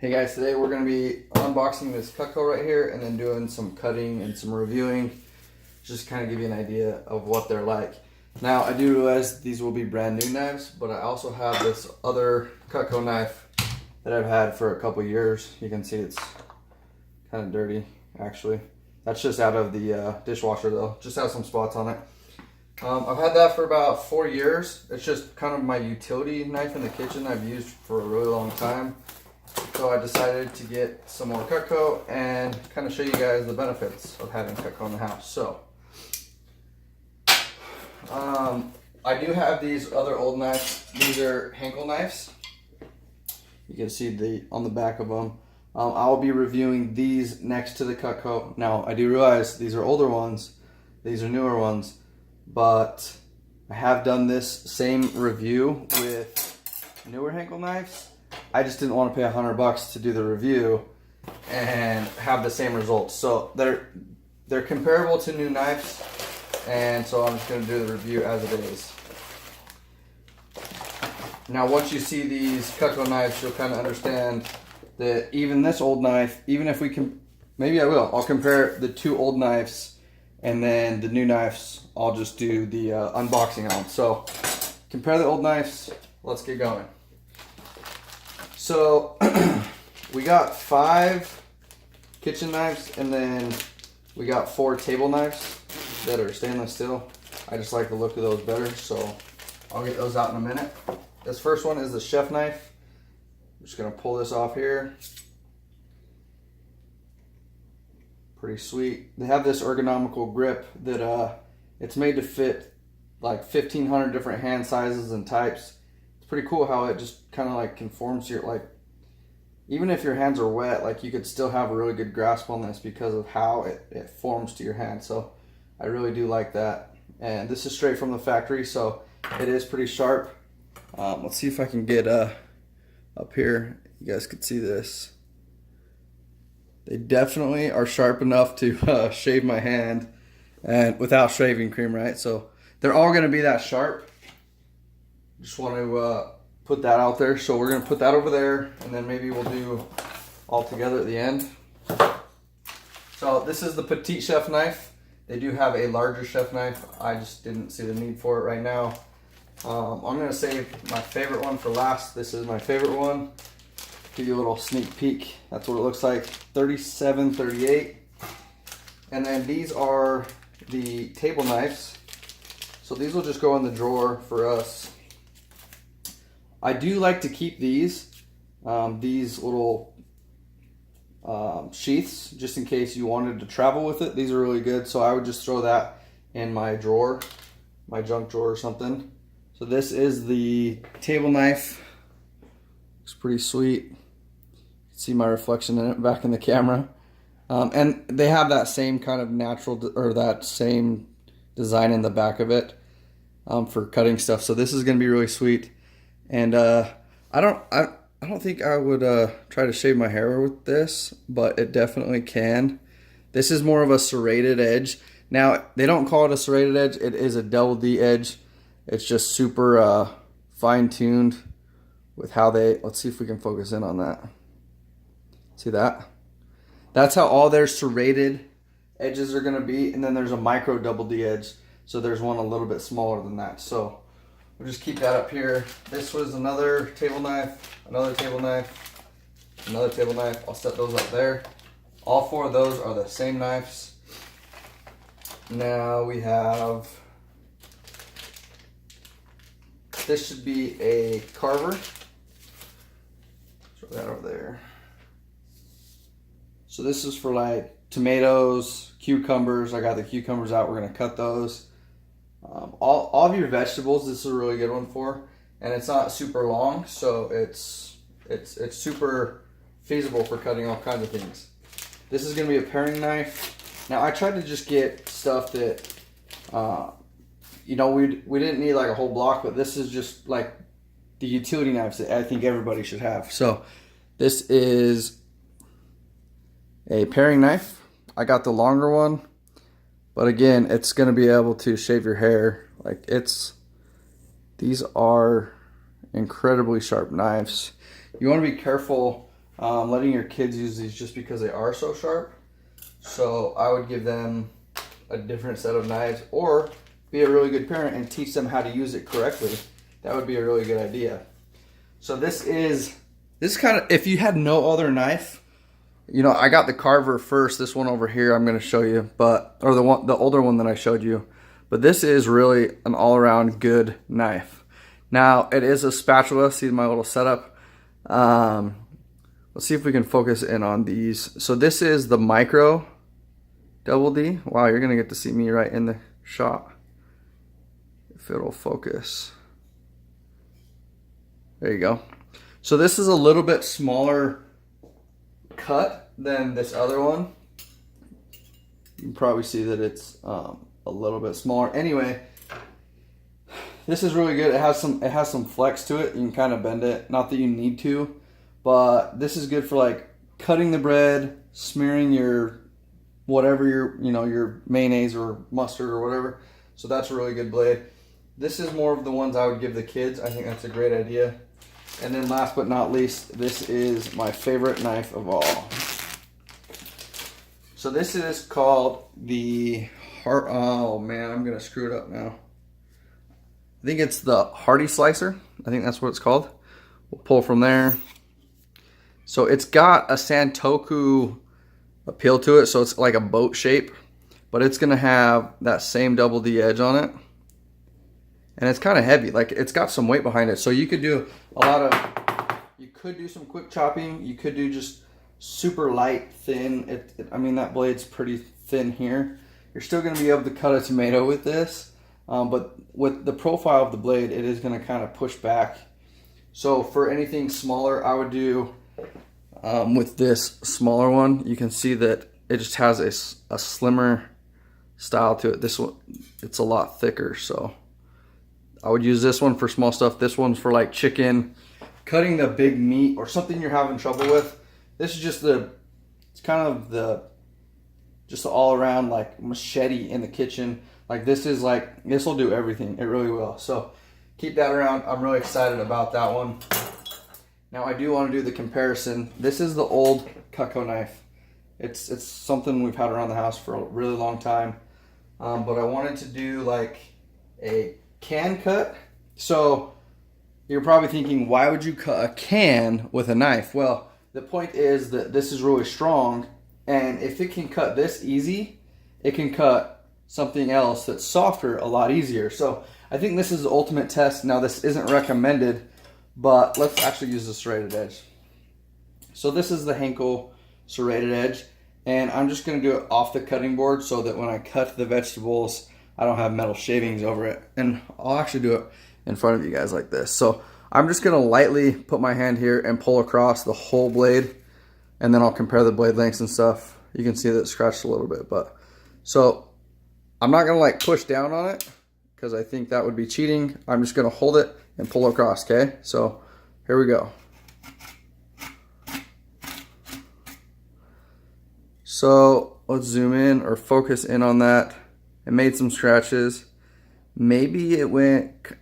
Hey guys, today we're going to be unboxing this Cutco right here and then doing some cutting and some reviewing. Just kind of give you an idea of what they're like. Now I do realize these will be brand new knives, but I also have this other Cutco knife that I've had for a couple years. You can see it's kind of dirty actually. That's just out of the dishwasher though, just has some spots on it. I've had that for about 4 years. It's just kind of my utility knife in the kitchen I've used for a really long time. So I decided to get some more Cutco and kind of show you guys the benefits of having Cutco in the house. So, I do have these other old knives. These are Henkel knives. You can see on the back of them. I'll be reviewing these next to the Cutco. Now, I do realize these are older ones. These are newer ones. But I have done this same review with newer Henkel knives. I just didn't want to pay $100 to do the review and have the same results. So they're comparable to new knives, and so I'm just going to do the review as it is. Now once you see these Cutco knives, you'll kind of understand that even this old knife, even if we can, maybe I'll compare the two old knives and then the new knives, I'll just do the unboxing on. So compare the old knives, let's get going. So we got 5 kitchen knives and then we got 4 table knives that are stainless steel. I just like the look of those better, so I'll get those out in a minute. This first one is the chef knife. I'm just gonna pull this off here. Pretty sweet. They have this ergonomical grip that it's made to fit like 1,500 different hand sizes and types. Pretty cool how it just kind of like conforms to your, like, even if your hands are wet, like you could still have a really good grasp on this because of how it forms to your hand. So I really do like that. And this is straight from the factory, so it is pretty sharp. Let's see if I can get up here. You guys could see this. They definitely are sharp enough to shave my hand and without shaving cream, right? So they're all going to be that sharp. Just want to put that out there. So we're going to put that over there, and then maybe we'll do all together at the end. So this is the petite chef knife. They do have a larger chef knife. I just didn't see the need for it right now. I'm going to save my favorite one for last. This is my favorite one. Give you a little sneak peek. That's what it looks like. 3738. And then these are the table knives. So these will just go in the drawer for us. I do like to keep these little sheaths just in case you wanted to travel with it. These are really good, so I would just throw that in my drawer, my junk drawer or something. So this is the table knife. Looks pretty sweet. You can see my reflection in it back in the camera. And they have that same kind of or that same design in the back of it for cutting stuff. So this is going to be really sweet. And I don't think I would try to shave my hair with this, but it definitely can. This is more of a serrated edge. Now, they don't call it a serrated edge. It is a double D edge. It's just super fine-tuned with how let's see if we can focus in on that. See that? That's how all their serrated edges are going to be. And then there's a micro double D edge. So there's one a little bit smaller than that. So we'll just keep that up here. This was another table knife, another table knife, another table knife. I'll set those up there. All 4 of those are the same knives. Now we have, this should be a carver. Throw that over there. So this is for like tomatoes, cucumbers. I got the cucumbers out. We're gonna cut those. All of your vegetables, this is a really good one for, and it's not super long, so it's super feasible for cutting all kinds of things. This is going to be a paring knife. Now I tried to just get stuff that, you know, we didn't need like a whole block, but this is just like the utility knives that I think everybody should have. So this is a paring knife. I got the longer one. But again, it's going to be able to shave your hair. Like these are incredibly sharp knives. You want to be careful letting your kids use these just because they are so sharp. So I would give them a different set of knives, or be a really good parent and teach them how to use it correctly. That would be a really good idea. So this kind of, if you had no other knife, you know, I got the Carver first, this one over here I'm going to show you, but, or the older one that I showed you, but this is really an all-around good knife. Now it is a spatula. See my little setup. Let's see if we can focus in on these. So this is the Micro Double D. Wow, you're gonna get to see me right in the shot if it'll focus. There you go. So this is a little bit smaller cut than this other one. You can probably see that it's a little bit smaller. Anyway, this is really good. It has some flex to it. You can kind of bend it. Not that you need to, but this is good for like cutting the bread, smearing your whatever your mayonnaise or mustard or whatever. So that's a really good blade. This is more of the ones I would give the kids. I think that's a great idea. And then last but not least, this is my favorite knife of all. So this is called the oh man, I'm gonna screw it up now. I think it's the Hardy Slicer. I think that's what it's called. We'll pull from there. So it's got a Santoku appeal to it, so it's like a boat shape, but it's gonna have that same double D edge on it. And it's kind of heavy, like it's got some weight behind it. So you could do you could do some quick chopping. You could do just super light, thin. I mean, that blade's pretty thin here. You're still gonna be able to cut a tomato with this. But with the profile of the blade, it is going to kind of push back. So for anything smaller, I would do with this smaller one. You can see that it just has a slimmer style to it. This one, it's a lot thicker. So I would use this one for small stuff. This one's for like chicken, cutting the big meat or something you're having trouble with. This is just it's kind of the all around like machete in the kitchen. Like this will do everything. It really will. So keep that around. I'm really excited about that one. Now I do want to do the comparison. This is the old Cutco knife. It's something we've had around the house for a really long time. But I wanted to do like a can cut. So you're probably thinking, why would you cut a can with a knife? Well, the point is that this is really strong, and if it can cut this easy, it can cut something else that's softer a lot easier. So I think this is the ultimate test. Now this isn't recommended, but let's actually use the serrated edge. So this is the Henkel serrated edge, and I'm just going to do it off the cutting board so that when I cut the vegetables, I don't have metal shavings over it. And I'll actually do it in front of you guys like this. So I'm just going to lightly put my hand here and pull across the whole blade, and then I'll compare the blade lengths and stuff. You can see that it scratched a little bit, but so I'm not going to like push down on it because I think that would be cheating. I'm just going to hold it and pull across, okay? So here we go. So let's zoom in or focus in on that. It made some scratches. Maybe it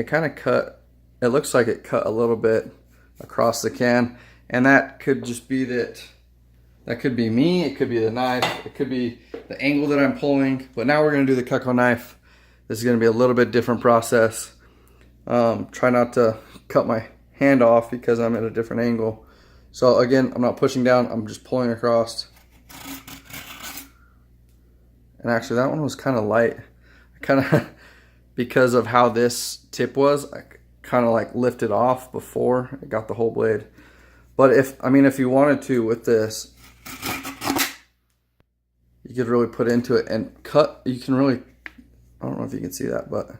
kind of cut, it looks like it cut a little bit across the can, and that could just be that could be me, it could be the knife, it could be the angle that I'm pulling. But now we're going to do the Cutco knife. This is going to be a little bit different process. Try not to cut my hand off because I'm at a different angle. So again, I'm not pushing down, I'm just pulling across. And actually that one was kind of light. I kind of, because of how this tip was, I kind of like lifted off before it got the whole blade. But if you wanted to with this, you could really put into it and cut. You can really, I don't know if you can see that, but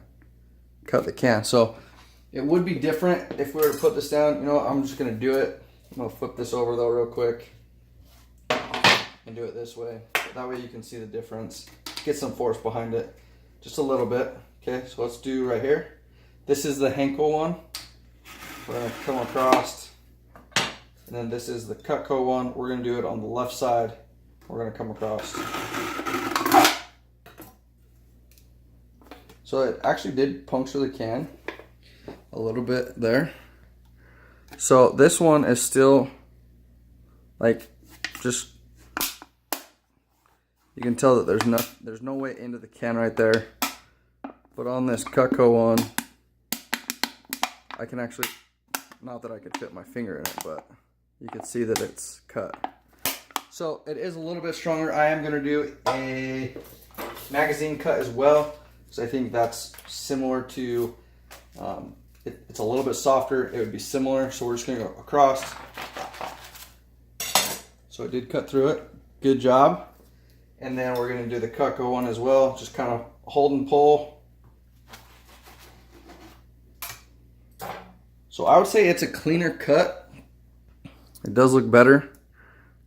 cut the can. So it would be different if we were to put this down. You know what, I'm just going to do it. I'm going to flip this over though real quick and do it this way. That way you can see the difference. Get some force behind it. Just a little bit. Okay, so let's do right here. This is the Henkel one. We're going to come across. And then this is the Cutco one. We're going to do it on the left side. We're going to come across. So it actually did puncture the can a little bit there. So this one is still Like, just, you can tell that there's no way into the can right there. But on this Cutco one, I can actually, not that I could fit my finger in it, but you can see that it's cut. So it is a little bit stronger. I am gonna do a magazine cut as well, because I think that's similar to, it's a little bit softer. It would be similar. So we're just gonna go across. So it did cut through it. Good job. And then we're gonna do the Cutco one as well. Just kind of hold and pull. So I would say it's a cleaner cut. It does look better.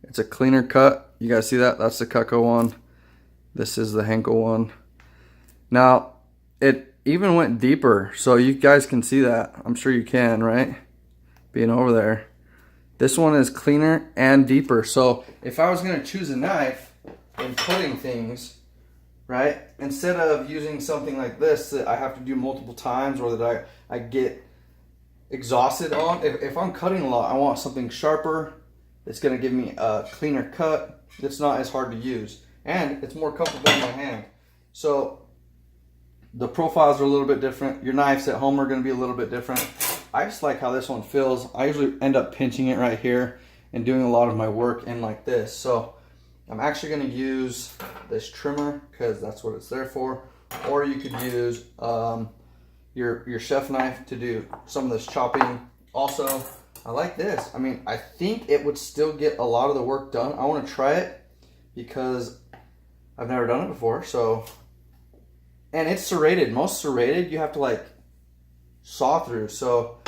It's a cleaner cut. You guys see that? That's the Cutco one. This is the Henkel one. Now, it even went deeper, so you guys can see that. I'm sure you can, right? Being over there. This one is cleaner and deeper. So if I was gonna choose a knife in cutting things, right? Instead of using something like this that I have to do multiple times or that I get exhausted on. If I'm cutting a lot, I want something sharper. It's going to give me a cleaner cut. It's not as hard to use. And it's more comfortable in my hand. So the profiles are a little bit different. Your knives at home are going to be a little bit different. I just like how this one feels. I usually end up pinching it right here and doing a lot of my work in like this. So I'm actually going to use this trimmer because that's what it's there for. Or you could use your chef knife to do some of this chopping. Also, I like this. I mean, I think it would still get a lot of the work done. I want to try it because I've never done it before. So, and it's serrated. Most serrated you have to like saw through. So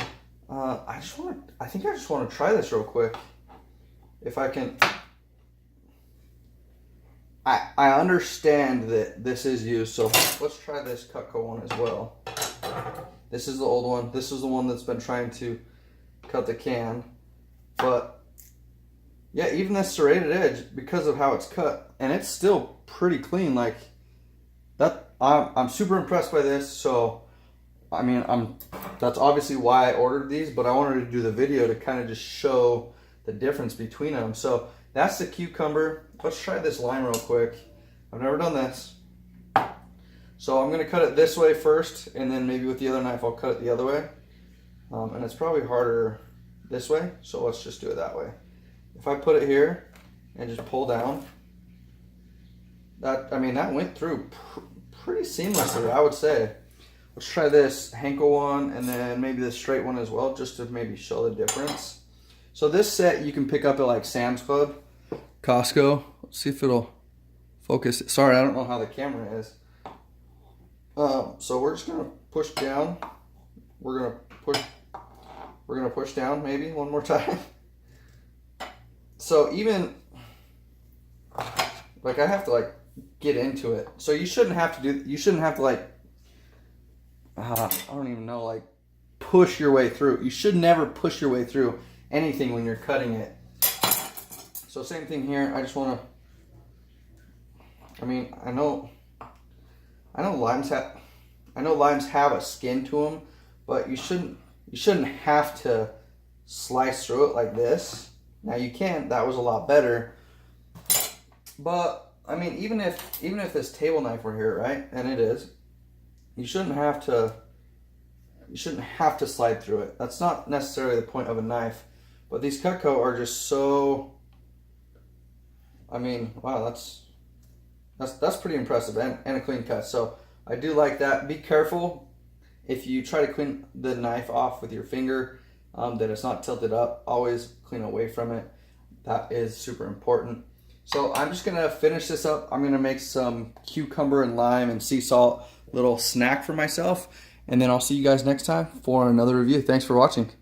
I think I just want to try this real quick. If I can. I understand that this is used, so let's try this Cutco one as well. This is the old one. This is the one that's been trying to cut the can. But yeah, even this serrated edge, because of how it's cut, and it's still pretty clean. Like that, I'm super impressed by this. So I mean, that's obviously why I ordered these, but I wanted to do the video to kind of just show the difference between them. So that's the cucumber. Let's try this lime real quick. I've never done this. So I'm going to cut it this way first, and then maybe with the other knife I'll cut it the other way. And it's probably harder this way, so let's just do it that way. If I put it here and just pull down, that went through pretty seamlessly, I would say. Let's try this Henkel one and then maybe the straight one as well, just to maybe show the difference. So this set you can pick up at like Sam's Club, Costco. Let's see if it'll focus. Sorry, I don't know how the camera is. So we're just gonna push down. We're gonna push down maybe one more time. So even like I have to like get into it. So you shouldn't have to like I don't even know, like push your way through. You should never push your way through anything when you're cutting it. So same thing here. I just want to. I know limes have a skin to them, but you shouldn't have to slice through it like this. Now you can. That was a lot better. But I mean, even if this table knife were here, right, and it is, you shouldn't have to slide through it. That's not necessarily the point of a knife. But these Cutco are just so. I mean, wow, that's pretty impressive and a clean cut. So I do like that. Be careful if you try to clean the knife off with your finger, that it's not tilted up. Always clean away from it. That is super important. So I'm just gonna finish this up. I'm gonna make some cucumber and lime and sea salt little snack for myself, and then I'll see you guys next time for another review. Thanks for watching.